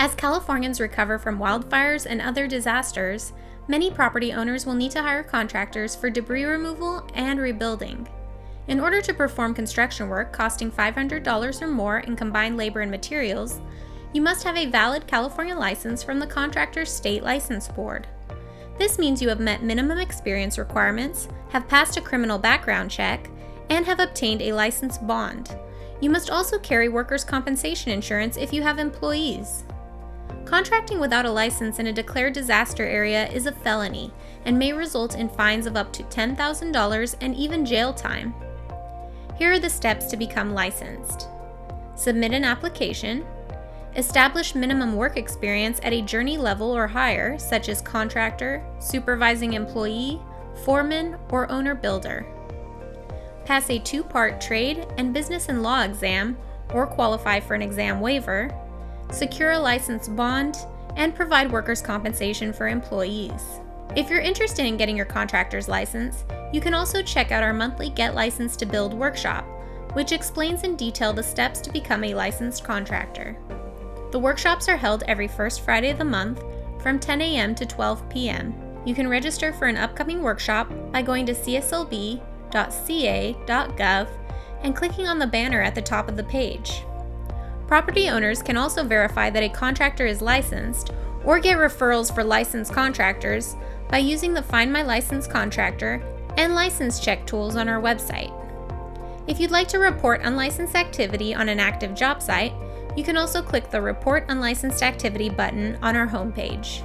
As Californians recover from wildfires and other disasters, many property owners will need to hire contractors for debris removal and rebuilding. In order to perform construction work costing $500 or more in combined labor and materials, you must have a valid California license from the Contractors State License Board. This means you have met minimum experience requirements, have passed a criminal background check, and have obtained a license bond. You must also carry workers' compensation insurance if you have employees. Contracting without a license in a declared disaster area is a felony and may result in fines of up to $10,000 and even jail time. Here are the steps to become licensed. Submit an application. Establish minimum work experience at a journey level or higher, such as contractor, supervising employee, foreman, or owner-builder. Pass a 2-part trade and business and law exam or qualify for an exam waiver. Secure a license bond, and provide workers' compensation for employees. If you're interested in getting your contractor's license, you can also check out our monthly Get Licensed to Build workshop, which explains in detail the steps to become a licensed contractor. The workshops are held every first Friday of the month from 10 a.m. to 12 p.m. You can register for an upcoming workshop by going to cslb.ca.gov and clicking on the banner at the top of the page. Property owners can also verify that a contractor is licensed or get referrals for licensed contractors by using the Find My Licensed Contractor and license check tools on our website. If you'd like to report unlicensed activity on an active job site, you can also click the Report Unlicensed Activity button on our homepage.